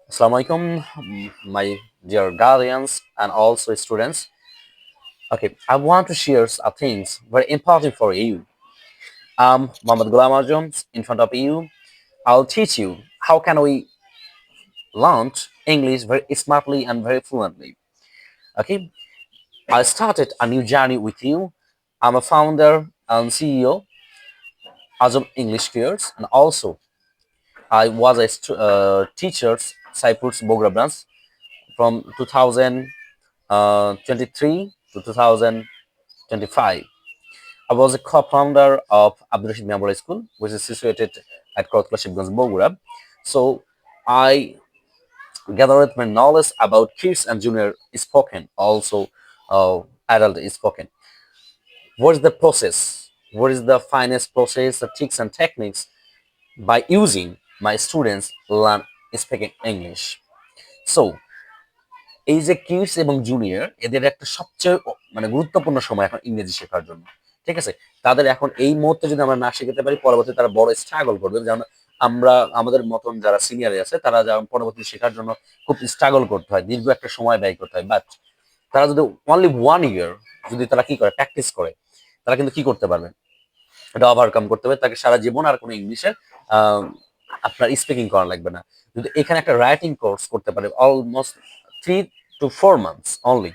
Assalamu alaikum, my dear guardians and also students. Okay, I want to share some things very important for you. I'm Muhammad Ghulam Ajam. In front of you, I'll teach you how can we learn English very smartly and very fluently. Okay, I started a new journey with you. I'm a founder and CEO Ajam English Cares, and also I was a teacher Cyprus Bogra branch from 2023 to 2025. I was a co-founder of Abdul Rashid Memorial School, which is situated at Korotla Shibganj, Bogura. So I gathered my knowledge about kids and junior spoken, also adult spoken. What is the process? What is the finest process, the tricks and techniques by using my students learn speaking English? So এই যে kids এবং junior এদের একটা সবচেয়ে গুরুত্বপূর্ণ সময় এখন ইংরেজি শেখার জন্য। ঠিক আছে? তাদের এখন এই মুহূর্তে যদি আমরা না শিখাতে পারি পরবর্তীতে তারা বড় স্ট্রাগল করবে। যেমন আমরা আমাদের মতন যারা সিনিয়র আছে তারা যেমন পরবর্তী শেখার জন্য খুব স্ট্রাগল করতে হয়। দীর্ঘ একটা সময় ব্যয় করতে হয়। বাট তারা যদি অনলি 1 ইয়ার যদি তারা কি করে প্র্যাকটিস করে তারা কিন্তু কি করতে পারবে? এটা ওভারকাম করতে হবে। তাকে সারা জীবন আর কোনো ইংলিশের আ আপনার স্পিকিং করা লাগবে না। যদি এখানে একটা রাইটিং কোর্স করতে পারে অলমোস্ট 3 to 4 মান্থস অনলি।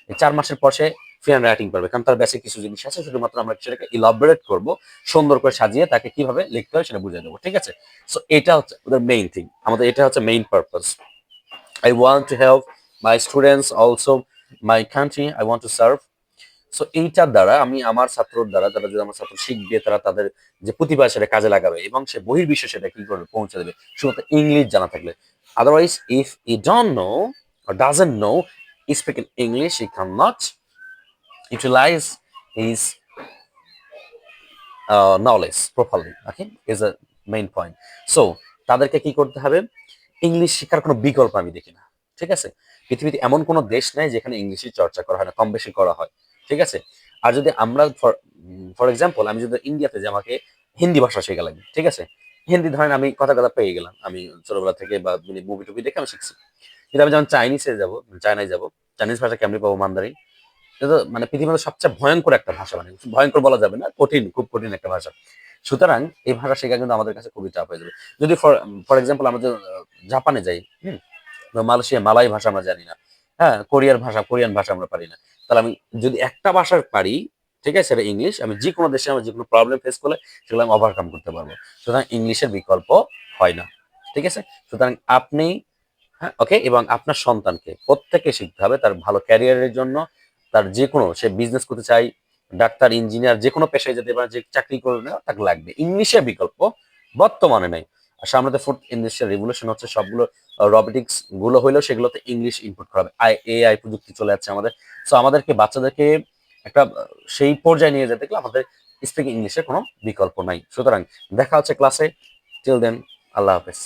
এই ৪ মাসের পর সে ফ্লুয়েন্ট রাইটিং পারবে। কারণ তার বেসিক কিছু জিনিস আছে শুধুমাত্র আমরা সেটাকে ইলাবোরেট করব। সুন্দর করে সাজিয়ে তাকে কিভাবে লিখতে হয় সেটা বুঝিয়ে দেব। ঠিক আছে? সো এটা হচ্ছে ওদের মেইন থিং। আমাদের এটা হচ্ছে main purpose. I want to help my students also my country I want to serve. So এইটার দ্বারা আমি আমার ছাত্রর দ্বারা তারা যদি আমার ছাত্র শিখবে তারা তাদের যে প্রতিভা সেটা কাজে লাগাবে এবং সে বহির্বিশ্বে সেটা কি করবে পৌঁছে দেবে শুধুমাত্র ইংলিশ জানা থাকলে otherwise if E don't know or doesn't know speaking English he cannot utilize his knowledge properly. Okay, is a main point. So তাদেরকে কি করতে হবে ইংলিশ শেখার কোনো বিকল্প আমি দেখি না। ঠিক আছে? পৃথিবীতে এমন কোনো দেশ নাই যেখানে ইংলিশের চর্চা করা হয় না, কম বেশি করা হয়। ঠিক আছে? আর যদি আমরা ফর এক্সাম্পল আমি যদি ইন্ডিয়াতে যে আমাকে হিন্দি ভাষা শেখা লাগে। ঠিক আছে? হিন্দি ধরেন আমি কথা কথা পেয়ে গেলাম। আমি ছোটবেলা থেকে বা মুভি-টুভি দেখে আমি শিখছি। কিন্তু আমি যখন চাইনিজে যাব, চায়নায় যাব, চাইনিজ ভাষা কেমনে পাবো মান্দারিন? এটা তো পৃথিবীর সবচেয়ে ভয়ংকর একটা ভাষা ভয়ংকর বলা যাবে না, কঠিন, খুব কঠিন একটা ভাষা। সুতরাং এই ভাষা শেখা কিন্তু আমাদের কাছে খুবই টাফ হয়ে যাবে। যদি ফর এক্সাম্পল আমরা যদি জাপানে যাই, হুম? বা মালয়েশিয়া মালয় ভাষা আমরা জানি না। হ্যাঁ? কোরিয়ান ভাষা আমরা পারি না। তাহলে আমি যদি একটা ভাষা পারি, ঠিক আছে? সেটা ইংলিশ। আমি যেকোনো দেশে আমার যেকোনো প্রবলেম ফেস করলে সেগুলো আমি ওভারকাম করতে পারবো। সুতরাং ইংলিশের বিকল্প হয় না। ঠিক আছে? সুতরাং আপনি হ্যাঁ, ওকে এবং আপনার সন্তানকে প্রত্যেককে শিখতে হবে তার ভালো ক্যারিয়ারের জন্য, তার যেকোনো সে বিজনেস করতে চায়, ডাক্তার, ইঞ্জিনিয়ার যেকোনো পেশায় যেতে পারে, যে চাকরি করবে না তাকে লাগবে। ইংলিশের বিকল্প বর্তমানে নাই। আর সামনে তো ফুড ইন্ডাস্ট্রিয়াল রেভলিউশন হচ্ছে সবগুলো রোবোটিক্স গুলো হইলেও সেগুলোতে ইংলিশ ইনপুট করা হবে। এআই প্রযুক্তি চলে যাচ্ছে আমাদের। সো আমাদেরকে বাচ্চাদেরকে একটা সেই পর্যায়ে নিয়ে যেতে গেলে আমাদের স্পিকিং ইংলিশের কোনো বিকল্প নাই। সুতরাং দেখা হচ্ছে ক্লাসে। টিল দেন আল্লাহ হাফেজ।